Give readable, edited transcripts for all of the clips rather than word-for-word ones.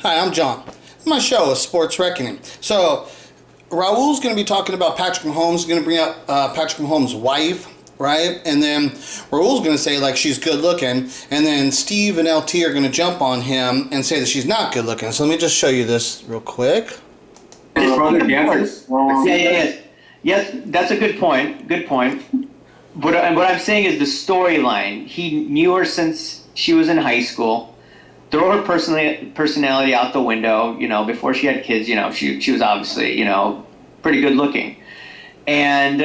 Hi, I'm John. My show is Sports Reckoning. So, Raul's going to be talking about Patrick Mahomes, going to bring up Patrick Mahomes' wife, right? And then Raul's going to say, like, she's good looking. And then Steve and LT are going to jump on him and say that she's not good looking. So, let me just show you this real quick. Brother dancers? Yes, that's a good point. Good point. What I'm saying is the storyline. He knew her since she was in high school. Throw her personality out the window. Before she had kids, she was obviously, pretty good looking. And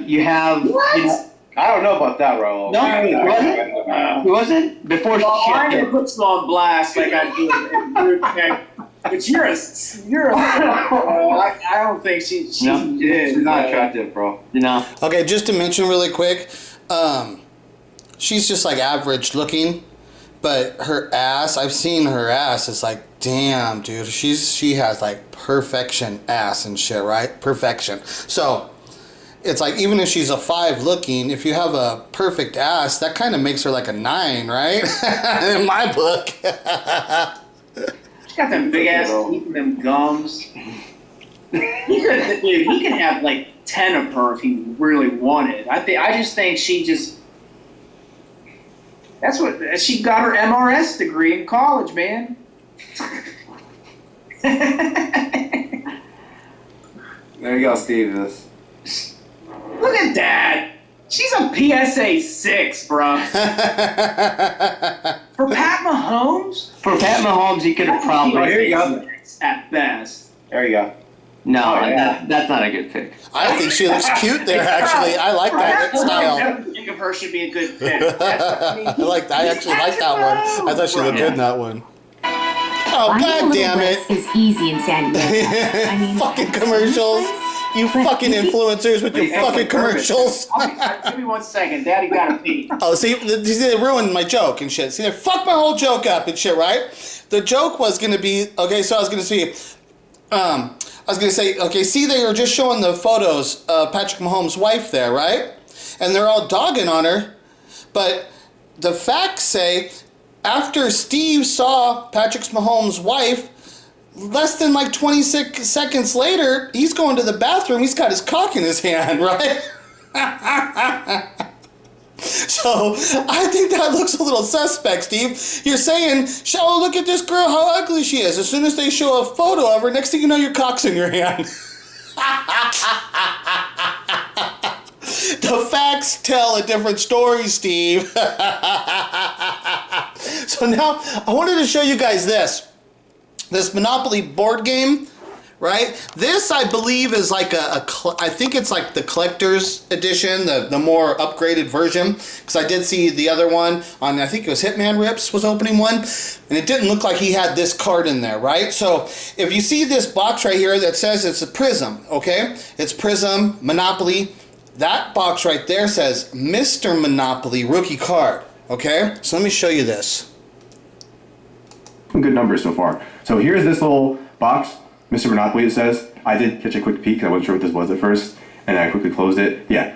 you have What? I don't know about that, Raul. No, it wasn't before she. I'm gonna put you on blast like I do. But you're a I don't think she's not attractive, bro. No. Okay, just to mention really quick, she's just like average looking, but her ass, I've seen her ass, it's like, damn, dude, she has like perfection ass and shit, right? Perfection. So, it's like, even if she's a 5 looking, if you have a perfect ass, that kind of makes her like a 9, right? In my book. She's got them big ass teeth and them gums. He could have like 10 of her if he really wanted. I just think that's what she got her MRS degree in college, man. There you go, Steve. Look at that. She's a PSA 6, bro. For Pat Mahomes? For Pat Mahomes, he could have probably. Here you go. At best. There you go. No, that's not a good pick. I think she looks cute there, actually. I like that style. Everything of her should be a good pick. I actually like that one. I thought she looked good in that one. Oh, god damn it. Is easy in San Diego. I mean, fucking commercials. You fucking influencers with your fucking commercials. Give me 1 second. Daddy gotta pee. Oh, see, they ruined my joke and shit. See, they fucked my whole joke up and shit, right? The joke was gonna be, okay, so I was gonna say, okay, see, they were just showing the photos of Patrick Mahomes' wife there, right? And they're all dogging on her, but the facts say, after Steve saw Patrick Mahomes' wife, less than like 26 seconds later, he's going to the bathroom. He's got his cock in his hand, right? So I think that looks a little suspect, Steve. You're saying, oh, look at this girl, how ugly she is. As soon as they show a photo of her, next thing you know, your cock's in your hand. The facts tell a different story, Steve. So now I wanted to show you guys this Monopoly board game, right? This, I believe, is like I think it's like the collector's edition, the more upgraded version, because I did see the other one on, I think it was Hitman Rips was opening one, and it didn't look like he had this card in there, right? So if you see this box right here that says it's a Prism, okay? It's Prism, Monopoly. That box right there says Mr. Monopoly rookie card, okay? So let me show you this. Good numbers so far. So here's this little box, Mr. Monopoly, it says. I did catch a quick peek, I wasn't sure what this was at first, and I quickly closed it. Yeah.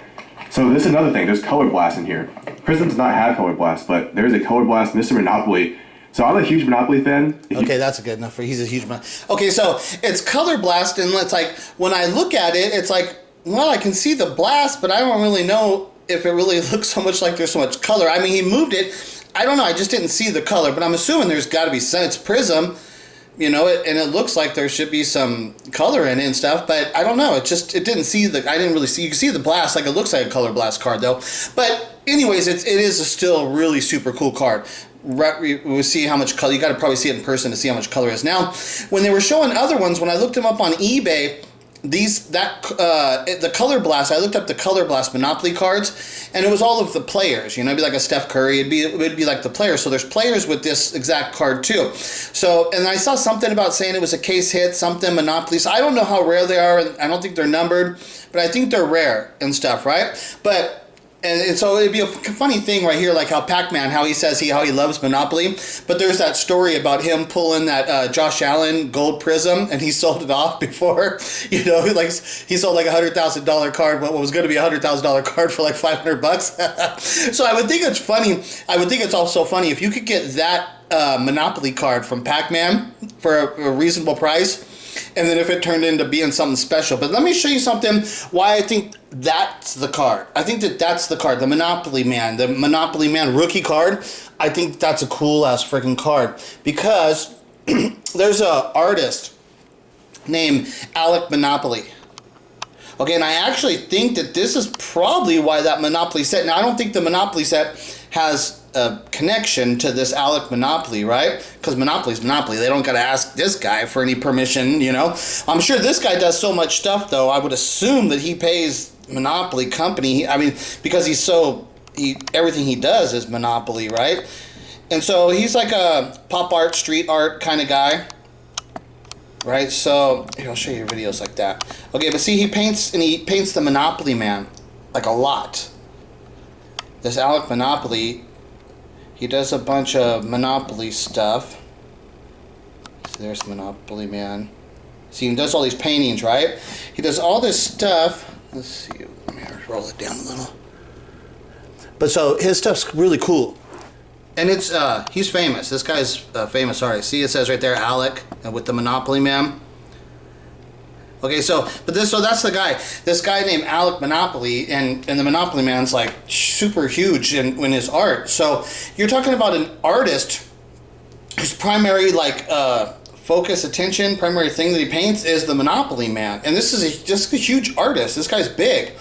So this is another thing, there's Color Blast in here. Prism does not have Color Blast, but there's a Color Blast Mr. Monopoly. So I'm a huge Monopoly fan. Okay, that's good enough for, he's a huge Okay, so it's Color Blast, and it's like, when I look at it, it's like, well, I can see the blast, but I don't really know if it really looks so much like there's so much color. I mean, he moved it. I don't know, I just didn't see the color, but I'm assuming there's got to be some. It's Prism, and it looks like there should be some color in it and stuff, but I don't know. It didn't see I didn't really see. You can see the blast, like it looks like a Color Blast card though. But anyways, it is a still really super cool card. We'll see how much color. You got to probably see it in person to see how much color is. Now, when they were showing other ones, when I looked them up on eBay, the Color Blast, I looked up the Color Blast Monopoly cards, and it was all of the players. It'd be like a Steph Curry. It'd be like the players. So there's players with this exact card too. So, and I saw something about saying it was a case hit, something Monopoly. So I don't know how rare they are, and I don't think they're numbered, but I think they're rare and stuff, right? But And so it'd be a funny thing right here, like how Pac-Man, how he says how he loves Monopoly. But there's that story about him pulling that Josh Allen gold prism, and he sold it off before. Like he sold like $100,000 card, what was going to be a $100,000 card for like $500. So I would think it's funny. I would think it's also funny if you could get that Monopoly card from Pac-Man for a reasonable price. And then if it turned into being something special. But let me show you something why I think that's the card. I think that's the card, the Monopoly Man. The Monopoly Man rookie card. I think that's a cool-ass freaking card. Because there's a artist named Alec Monopoly. Okay, and I actually think that this is probably why that Monopoly set. Now, I don't think the Monopoly set has a connection to this Alec Monopoly, right? Because Monopoly's Monopoly. They don't got to ask this guy for any permission, you know? I'm sure this guy does so much stuff, though. I would assume that he pays Monopoly company. I mean, because everything he does is Monopoly, right? And so he's like a pop art, street art kind of guy. Right, so here, I'll show you videos like that. Okay, but see, he paints the Monopoly Man like a lot. This Alec Monopoly, he does a bunch of Monopoly stuff. So there's Monopoly Man. See, he does all these paintings, right? He does all this stuff. Let's see, let me roll it down a little. But so his stuff's really cool. And it's he's famous. This guy's a famous artist. See, it says right there, Alec, with the Monopoly Man. Okay, so that's the guy. This guy named Alec Monopoly, and the Monopoly Man's like super huge in his art. So you're talking about an artist whose primary primary thing that he paints is the Monopoly Man, and this is just a huge artist. This guy's big.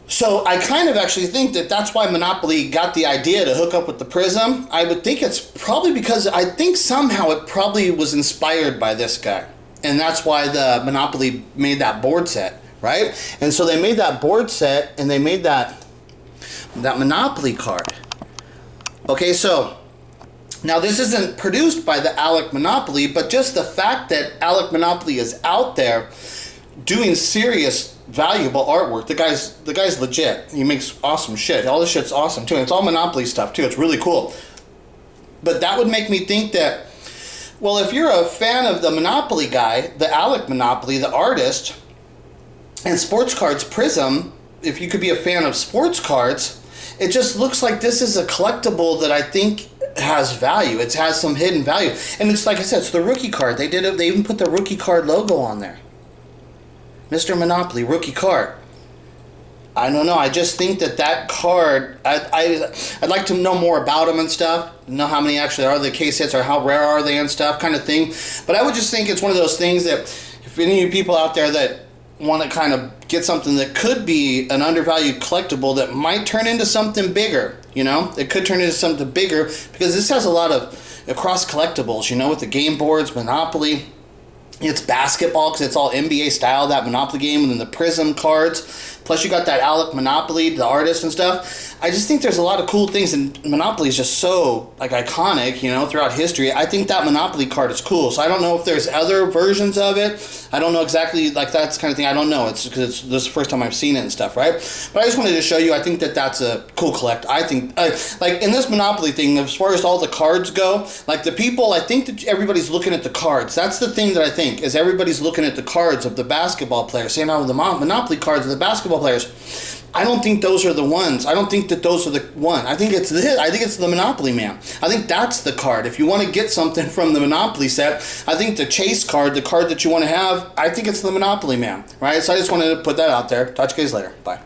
So I kind of actually think that that's why Monopoly got the idea to hook up with the Prism. I would think it's probably because I think somehow it probably was inspired by this guy. And that's why the Monopoly made that board set, right? And so they made that board set and they made that Monopoly card. Okay, so now this isn't produced by the Alec Monopoly, but just the fact that Alec Monopoly is out there doing serious valuable artwork. The guy's legit. He makes awesome shit. All this shit's awesome too. And it's all Monopoly stuff too. It's really cool. But that would make me think that, well, if you're a fan of the Monopoly guy, the Alec Monopoly, the artist, and sports cards Prism, if you could be a fan of sports cards, it just looks like this is a collectible that I think has value. It has some hidden value. And it's like I said, it's the rookie card. They did it. They even put the rookie card logo on there. Mr. Monopoly, rookie card. I don't know. I just think that card, I'd like to know more about them and stuff. Know how many actually are the case hits or how rare are they and stuff kind of thing. But I would just think it's one of those things that if any of you people out there that want to kind of get something that could be an undervalued collectible that might turn into something bigger, you know? It could turn into something bigger because this has a lot of across collectibles, you know, with the game boards, Monopoly. It's basketball because it's all NBA style, that Monopoly game, and then the Prism cards. Plus you got that Alec Monopoly, the artist and stuff. I just think there's a lot of cool things, and Monopoly is just so like iconic, you know, throughout history. I think that Monopoly card is cool. So I don't know if there's other versions of it. I don't know exactly, like that's the kind of thing. I don't know. It's because this is the first time I've seen it and stuff, right? But I just wanted to show you. I think that's a cool collect. I think like in this Monopoly thing, as far as all the cards go, like the people, I think that everybody's looking at the cards. That's the thing that I think is everybody's looking at the cards of the basketball players, saying, "Oh, the Monopoly cards of the basketball players." I don't think those are the ones. I don't think that those are the one. I think it's the Monopoly Man. I think that's the card. If you want to get something from the Monopoly set, I think the chase card, the card that you want to have, I think it's the Monopoly Man, right? So I just wanted to put that out there. Talk to you guys later. Bye.